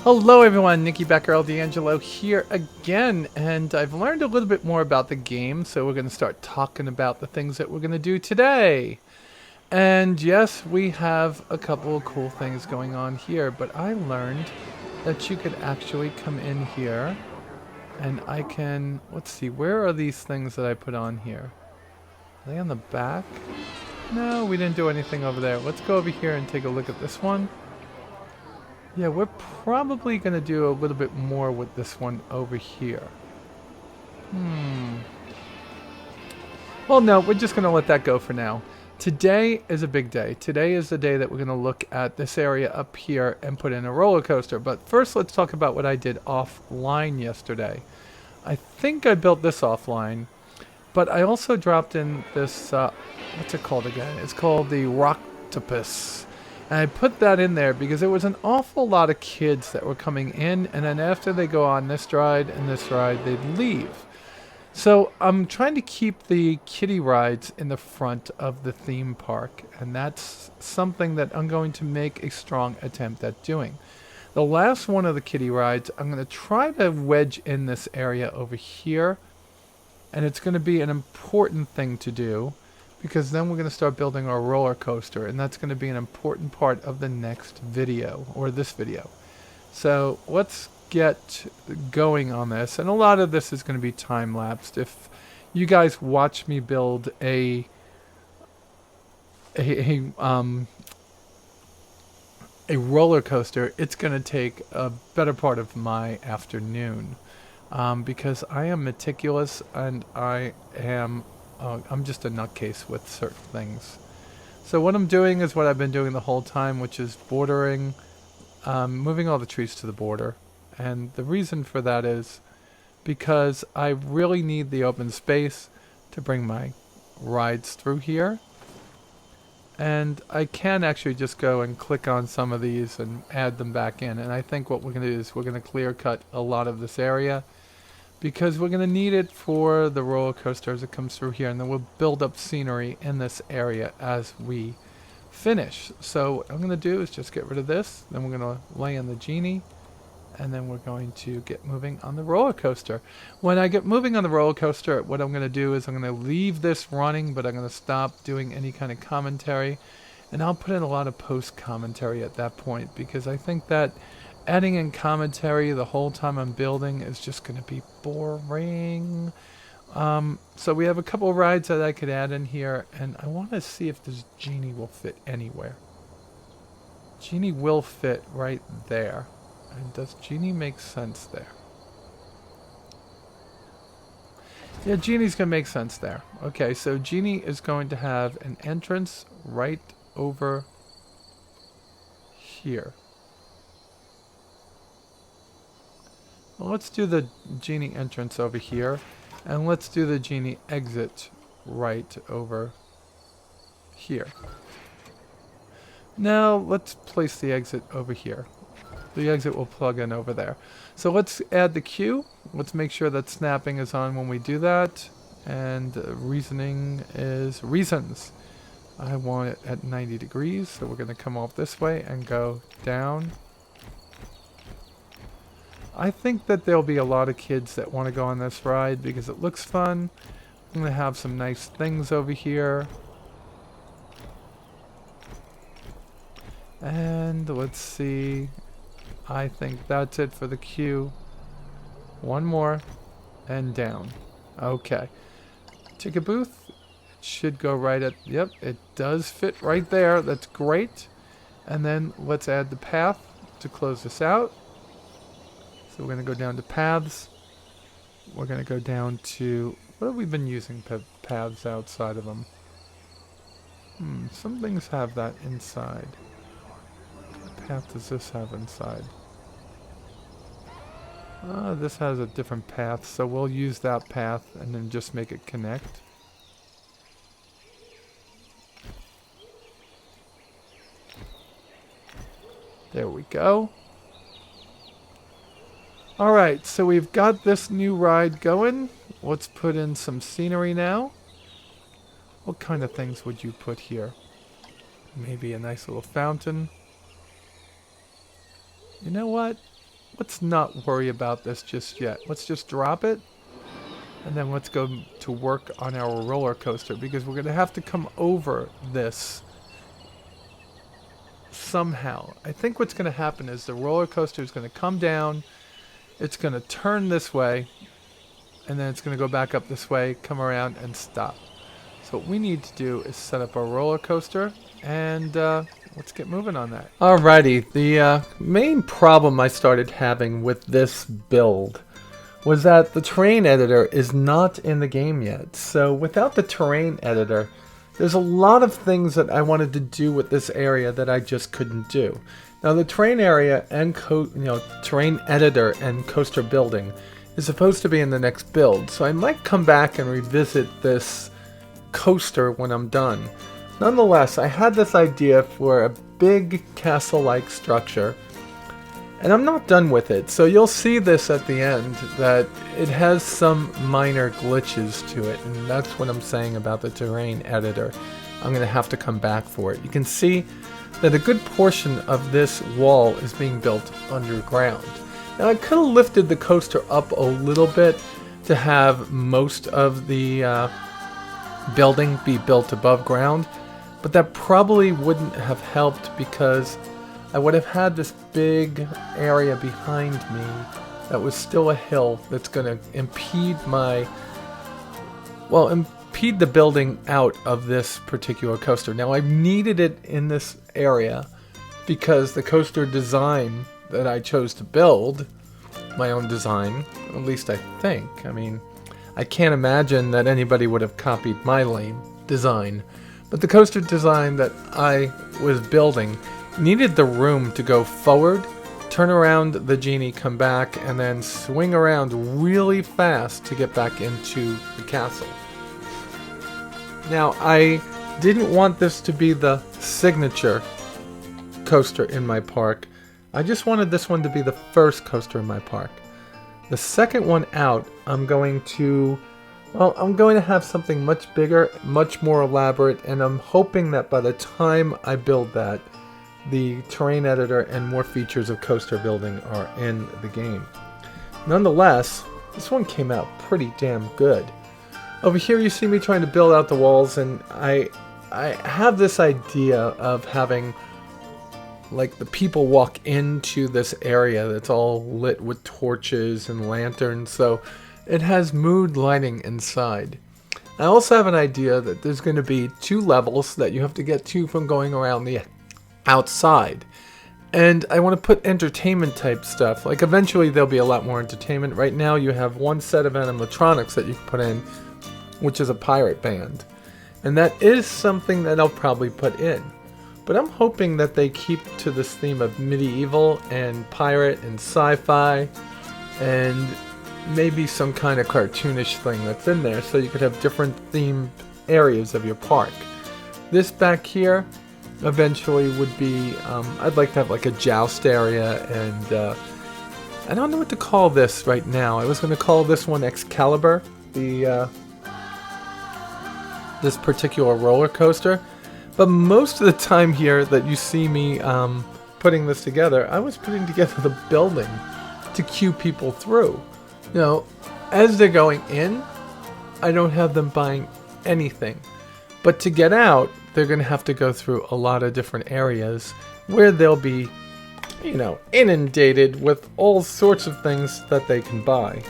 Hello everyone, Nikki Becker, El D'Angelo here again, and I've learned a little bit more about the game, so we're going to start talking about the things that we're going to do today. And yes, we have a couple of cool things going on here, but I learned that you could actually come in here, and I can, let's see, where are these things that I put on here? Are they on the back? No, we didn't do anything over there. Let's go over here and take a look at this one. Yeah, we're probably going to do a little bit more with this one over here. Well, no, we're just going to let that go for now. Today is a big day. Today is the day that we're going to look at this area up here and put in a roller coaster. But first, let's talk about what I did offline yesterday. I think I built this offline, but I also dropped in this, what's it called again? It's called the Rocktopus. And I put that in there because there was an awful lot of kids that were coming in, and then after they go on this ride and this ride, they'd leave. So I'm trying to keep the kiddie rides in the front of the theme park, and that's something that I'm going to make a strong attempt at doing. The last one of the kiddie rides, I'm going to try to wedge in this area over here, and it's going to be an important thing to do because then we're going to start building our roller coaster, and that's going to be an important part of the next video, or this video. So let's get going on this, and a lot of this is going to be time-lapsed. If you guys watch me build a roller coaster, it's going to take a better part of my afternoon. Because I am meticulous and I'm just a nutcase with certain things. So what I'm doing is what I've been doing the whole time, which is bordering, moving all the trees to the border. And the reason for that is because I really need the open space to bring my rides through here. And I can actually just go and click on some of these and add them back in. And I think what we're going to do is we're going to clear cut a lot of this area, because we're going to need it for the roller coaster as it comes through here, and then we'll build up scenery in this area as we finish. So what I'm going to do is just get rid of this, then we're going to lay in the genie, and then we're going to get moving on the roller coaster. When I get moving on the roller coaster, what I'm going to do is I'm going to leave this running, but I'm going to stop doing any kind of commentary, and I'll put in a lot of post commentary at that point, because I think that adding in commentary the whole time I'm building is just going to be boring. So we have a couple of rides that I could add in here, and I want to see if this genie will fit anywhere. Genie will fit right there. And does genie make sense there? Yeah, genie's going to make sense there. Okay, so genie is going to have an entrance right over here. Well, let's do the genie entrance over here, and let's do the genie exit right over here. Now let's place the exit over here. The exit will plug in over there. So let's add the cue. Let's make sure that snapping is on when we do that, and reasoning is reasons. I want it at 90 degrees, so we're going to come off this way and go down. I think that there'll be a lot of kids that want to go on this ride because it looks fun. I'm going to have some nice things over here. And let's see. I think that's it for the queue. One more. And down. Okay. Ticket booth. It should go right at... Yep, it does fit right there. That's great. And then let's add the path to close this out. So we're going to go down to paths. We're going to go down to... What have we been using paths outside of them? Some things have that inside. What path does this have inside? This has a different path, so we'll use that path and then just make it connect. There we go. Alright, so we've got this new ride going. Let's put in some scenery now. What kind of things would you put here? Maybe a nice little fountain. You know what? let's not worry about this just yet. Let's just drop it, and then let's go to work on our roller coaster, because we're going to have to come over this somehow. I think what's going to happen is the roller coaster is going to come down, it's going to turn this way, and then it's going to go back up this way, come around, and stop. So what we need to do is set up our roller coaster, and let's get moving on that. Alrighty, the main problem I started having with this build was that the terrain editor is not in the game yet. So without the terrain editor, there's a lot of things that I wanted to do with this area that I just couldn't do. Now the terrain area and terrain editor and coaster building is supposed to be in the next build, so I might come back and revisit this coaster when I'm done. Nonetheless, I had this idea for a big castle-like structure, and I'm not done with it. So you'll see this at the end, that it has some minor glitches to it, and that's what I'm saying about the terrain editor. I'm going to have to come back for it. You can see that a good portion of this wall is being built underground. Now I could have lifted the coaster up a little bit to have most of the building be built above ground, but that probably wouldn't have helped, because I would have had this big area behind me that was still a hill that's going to impede impede the building out of this particular coaster. Now I've needed it in this area because the coaster design that I chose to build, my own design, at least I think. I mean, I can't imagine that anybody would have copied my lame design. But the coaster design that I was building needed the room to go forward, turn around the genie, come back, and then swing around really fast to get back into the castle. Now, I didn't want this to be the signature coaster in my park. I just wanted this one to be the first coaster in my park. The second one out, I'm going to have something much bigger, much more elaborate, and I'm hoping that by the time I build that, the terrain editor and more features of coaster building are in the game. Nonetheless, this one came out pretty damn good. Over here you see me trying to build out the walls, and I have this idea of having like the people walk into this area that's all lit with torches and lanterns, so it has mood lighting inside. I also have an idea that there's going to be 2 levels that you have to get to from going around the outside. And I want to put entertainment type stuff. Like eventually there'll be a lot more entertainment. Right now you have one set of animatronics that you can put in, which is a pirate band. And that is something that I'll probably put in. But I'm hoping that they keep to this theme of medieval and pirate and sci-fi and maybe some kind of cartoonish thing that's in there, so you could have different themed areas of your park. This back here eventually would be, I'd like to have like a joust area, and I don't know what to call this right now. I was going to call this one Excalibur, this particular roller coaster. But most of the time here that you see me putting this together, I was putting together the building to cue people through. You know, as they're going in, I don't have them buying anything. But to get out, they're going to have to go through a lot of different areas where they'll be, inundated with all sorts of things that they can buy.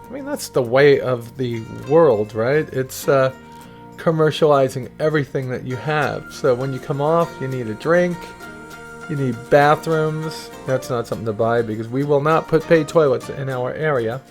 I mean, that's the way of the world, right? It's commercializing everything that you have. So when you come off, you need a drink, you need bathrooms. That's not something to buy because we will not put paid toilets in our area.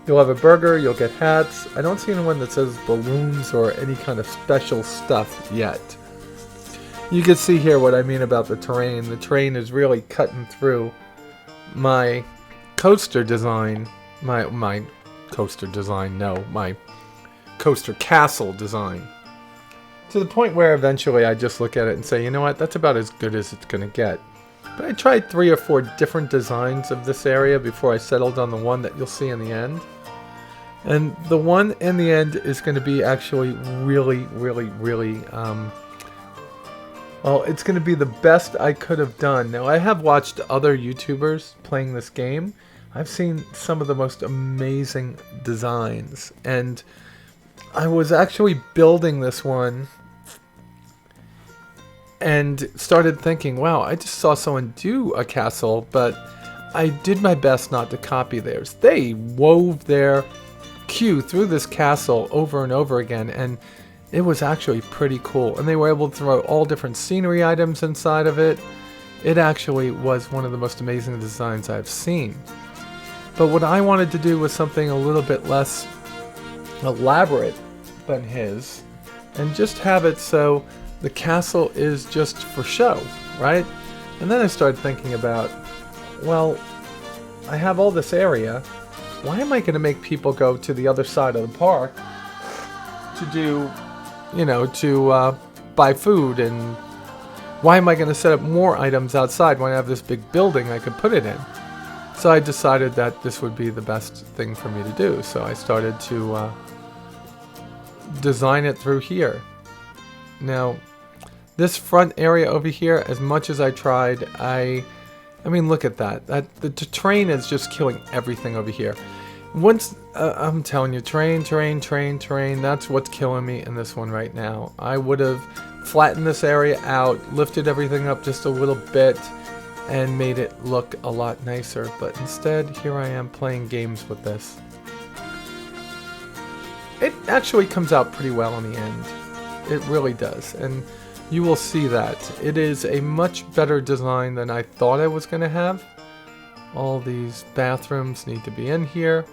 You'll have a burger, you'll get hats. I don't see anyone that says balloons or any kind of special stuff yet. You can see here what I mean about the terrain. The terrain is really cutting through my coaster design. My coaster castle design. To the point where eventually I just look at it and say, you know what, that's about as good as it's going to get. But I tried 3 or 4 different designs of this area before I settled on the one that you'll see in the end. And the one in the end is going to be actually really, really, really Well, it's going to be the best I could have done. Now, I have watched other YouTubers playing this game. I've seen some of the most amazing designs. And I was actually building this one and started thinking, wow, I just saw someone do a castle, but I did my best not to copy theirs. They wove their queue through this castle over and over again, and it was actually pretty cool. And they were able to throw all different scenery items inside of it. It actually was one of the most amazing designs I've seen. But what I wanted to do was something a little bit less elaborate than his, and just have it so the castle is just for show, right? And then I started thinking about, well, I have all this area. Why am I going to make people go to the other side of the park to do, to buy food? And why am I going to set up more items outside when I have this big building I could put it in? So I decided that this would be the best thing for me to do. So I started to design it through here. Now, this front area over here, as much as I tried, I mean, look at that. The train is just killing everything over here. Once, I'm telling you, terrain, that's what's killing me in this one right now. I would have flattened this area out, lifted everything up just a little bit, and made it look a lot nicer. But instead, here I am playing games with this. It actually comes out pretty well in the end. It really does. And you will see that. It is a much better design than I thought I was going to have. All these bathrooms need to be in here,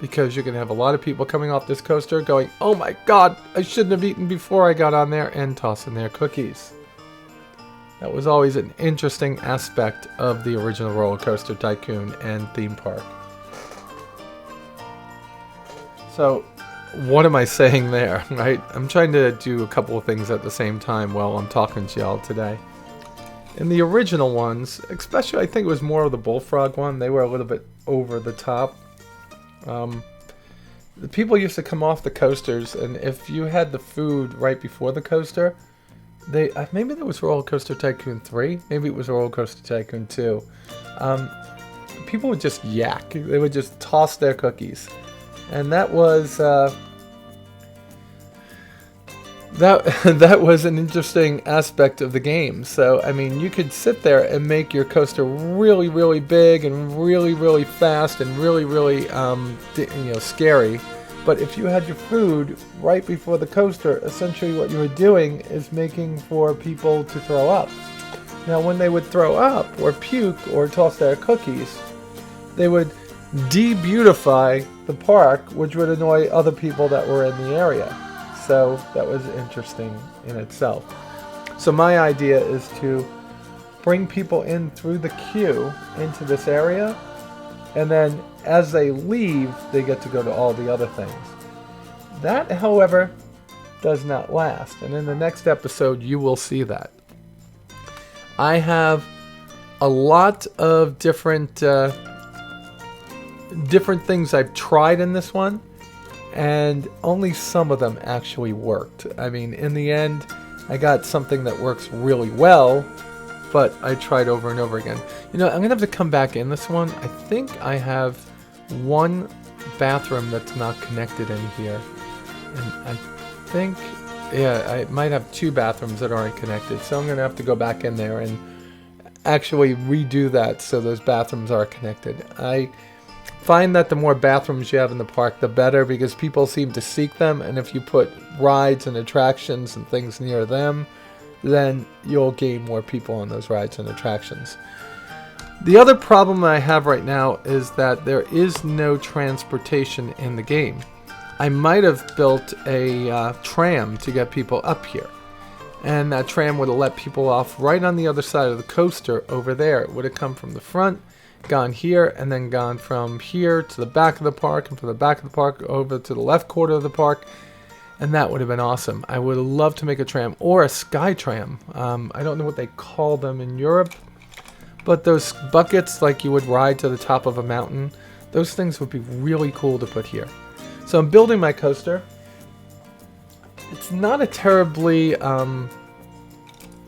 because you're going to have a lot of people coming off this coaster going, oh my god, I shouldn't have eaten before I got on there, and tossing their cookies. That was always an interesting aspect of the original Roller Coaster Tycoon and theme park. So, what am I saying there, right? I'm trying to do a couple of things at the same time while I'm talking to y'all today. In the original ones, especially I think it was more of the Bullfrog one, they were a little bit over the top. The people used to come off the coasters, and if you had the food right before the coaster, maybe there was Roller Coaster Tycoon 3, maybe it was Roller Coaster Tycoon 2. People would just yak. They would just toss their cookies. And that was that was an interesting aspect of the game. So, I mean, you could sit there and make your coaster really, really big and really, really fast and really, really, scary. But if you had your food right before the coaster, essentially what you were doing is making for people to throw up. Now, when they would throw up or puke or toss their cookies, they would de-beautify the park, which would annoy other people that were in the area. So that was interesting in itself. So my idea is to bring people in through the queue into this area, and then as they leave, they get to go to all the other things. That, however, does not last, and in the next episode you will see that. I have a lot of different things I've tried in this one, and only some of them actually worked. I mean, in the end, I got something that works really well, but I tried over and over again. I'm going to have to come back in this one. I think I have one bathroom that's not connected in here. And I think, I might have two bathrooms that aren't connected. So I'm going to have to go back in there and actually redo that so those bathrooms are connected. I find that the more bathrooms you have in the park, the better, because people seem to seek them, and if you put rides and attractions and things near them, then you'll gain more people on those rides and attractions. The other problem I have right now is that there is no transportation in the game. I might have built a tram to get people up here, and that tram would have let people off right on the other side of the coaster over there. It would have come from the front, gone here, and then gone from here to the back of the park, and from the back of the park over to the left quarter of the park, and that would have been awesome. I would have loved to make a tram, or a sky tram. I don't know what they call them in Europe, but those buckets like you would ride to the top of a mountain, those things would be really cool to put here. So I'm building my coaster. It's not a terribly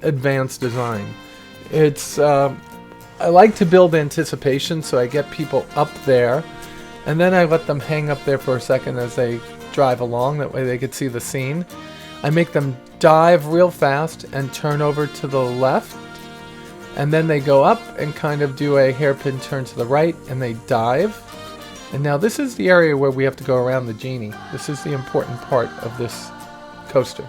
advanced design. It's I like to build anticipation, so I get people up there, and then I let them hang up there for a second as they drive along. That way they could see the scene. I make them dive real fast and turn over to the left, and then they go up and kind of do a hairpin turn to the right, and they dive. And now this is the area where we have to go around the genie. This is the important part of this coaster.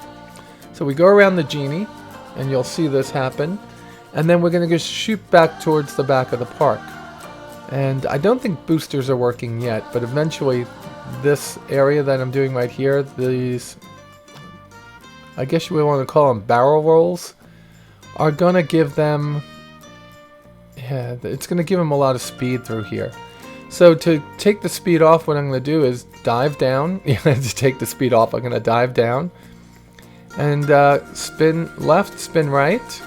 So we go around the genie, and you'll see this happen. And then we're going to just shoot back towards the back of the park. And I don't think boosters are working yet, but eventually this area that I'm doing right here, these, I guess you would want to call them barrel rolls, are going to give them, yeah, it's going to give them a lot of speed through here. So to take the speed off, what I'm going to do is dive down. To take the speed off, I'm going to dive down and spin left, spin right,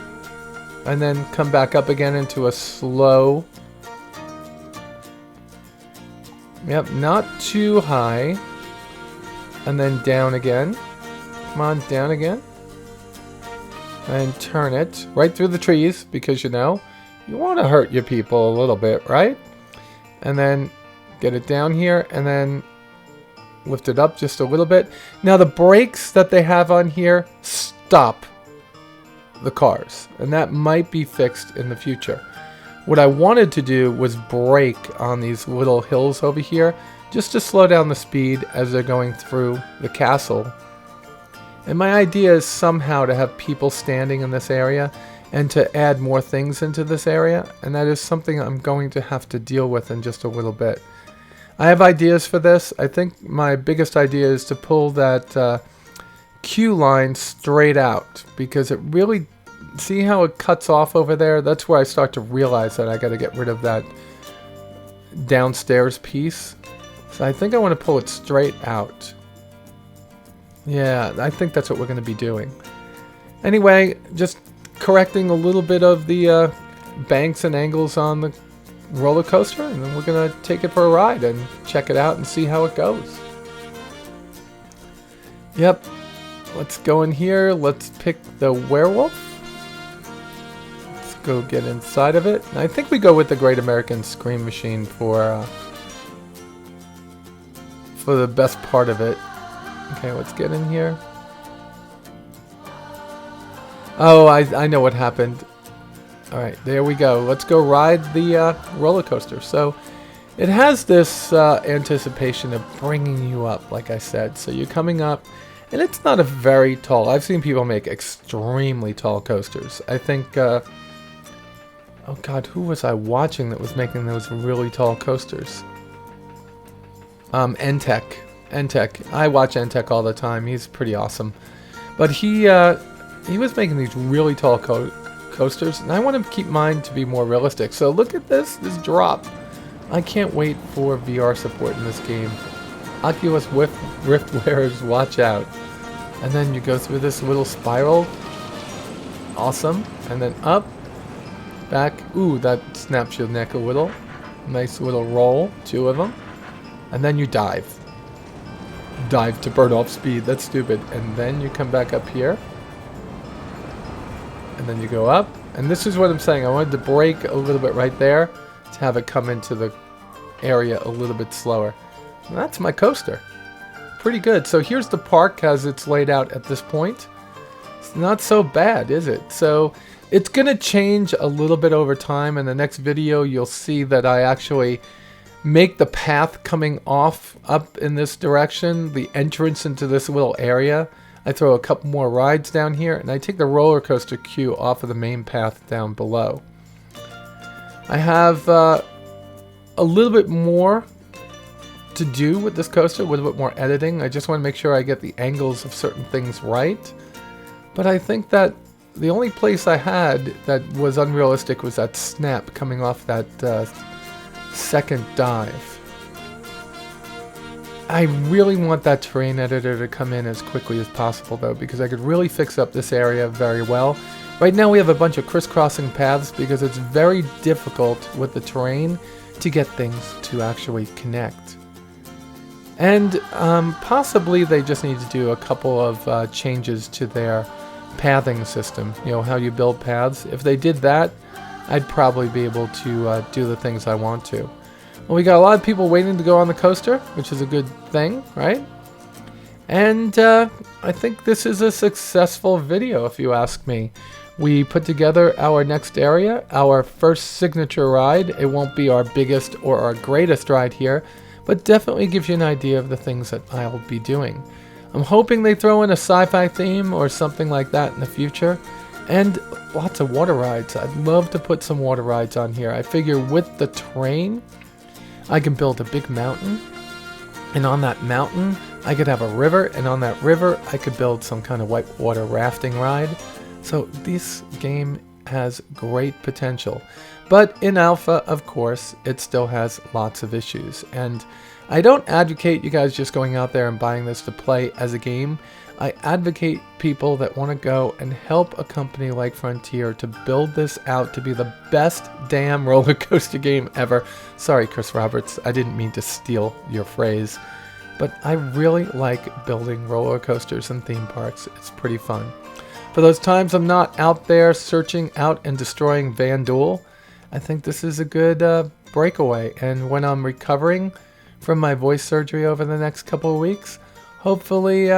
and then come back up again into a slow, yep, not too high, and then down again. Come on, down again, and turn it right through the trees, because you know you want to hurt your people a little bit, right? And then get it down here, and then lift it up just a little bit. Now the brakes that they have on here stop the cars, and that might be fixed in the future. What I wanted to do was brake on these little hills over here, just to slow down the speed as they're going through the castle. And my idea is somehow to have people standing in this area and to add more things into this area, and that is something I'm going to have to deal with in just a little bit. I have ideas for this. I think my biggest idea is to pull that queue line straight out, because it really, see how it cuts off over there? That's where I start to realize that I got to get rid of that downstairs piece. So I think I want to pull it straight out. Yeah, I think that's what we're going to be doing. Anyway, just correcting a little bit of the banks and angles on the roller coaster, and then we're going to take it for a ride and check it out and see how it goes. Yep, let's go in here. Let's pick the werewolf. Let's go get inside of it. And I think we go with the Great American Scream Machine for the best part of it. Okay, let's get in here. Oh, I know what happened. Alright, there we go. Let's go ride the roller coaster. So it has this anticipation of bringing you up, like I said. So you're coming up, and it's not a very tall. I've seen people make extremely tall coasters. I think, oh God, who was I watching that was making those really tall coasters? Entech. I watch Entech all the time. He's pretty awesome. But he was making these really tall coasters, and I want to keep mine to be more realistic. So look at this drop. I can't wait for VR support in this game. Oculus Rift wearers, watch out. And then you go through this little spiral. Awesome. And then up, back. Ooh, that snaps your neck a little. Nice little roll, 2 of them. And then you dive. Dive to burn off speed. That's stupid. And then you come back up here. And then you go up. And this is what I'm saying. I wanted to brake a little bit right there to have it come into the area a little bit slower. And that's my coaster. Pretty good. So here's the park as it's laid out at this point. It's not so bad, is it? So it's going to change a little bit over time. In the next video, you'll see that I actually make the path coming off up in this direction, the entrance into this little area. I throw a couple more rides down here, and I take the roller coaster queue off of the main path down below. I have a little bit more to do with this coaster, a little bit more editing. I just want to make sure I get the angles of certain things right. But I think that the only place I had that was unrealistic was that snap coming off that second dive. I really want that terrain editor to come in as quickly as possible, though, because I could really fix up this area very well. Right now we have a bunch of crisscrossing paths because it's very difficult with the terrain to get things to actually connect. And possibly they just need to do a couple of changes to their pathing system, you know, how you build paths. If they did that, I'd probably be able to do the things I want to. Well, we got a lot of people waiting to go on the coaster, which is a good thing, right? And I think this is a successful video, if you ask me. We put together our next area, our first signature ride. It won't be our biggest or our greatest ride here, but definitely gives you an idea of the things that I'll be doing. I'm hoping they throw in a sci-fi theme or something like that in the future. And lots of water rides. I'd love to put some water rides on here. I figure with the train, I can build a big mountain. And on that mountain, I could have a river. And on that river, I could build some kind of whitewater rafting ride. So this game has great potential. But in alpha, of course, it still has lots of issues. And I don't advocate you guys just going out there and buying this to play as a game. I advocate people that want to go and help a company like Frontier to build this out to be the best damn roller coaster game ever. Sorry, Chris Roberts, I didn't mean to steal your phrase. But I really like building roller coasters and theme parks. It's pretty fun. For those times I'm not out there searching out and destroying Van Duel, I think this is a good breakaway. And when I'm recovering from my voice surgery over the next couple of weeks, hopefully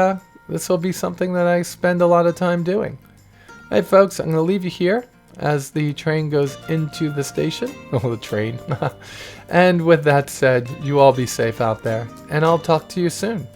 this will be something that I spend a lot of time doing. Hey folks, I'm going to leave you here as the train goes into the station. Oh, the train. And with that said, you all be safe out there, and I'll talk to you soon.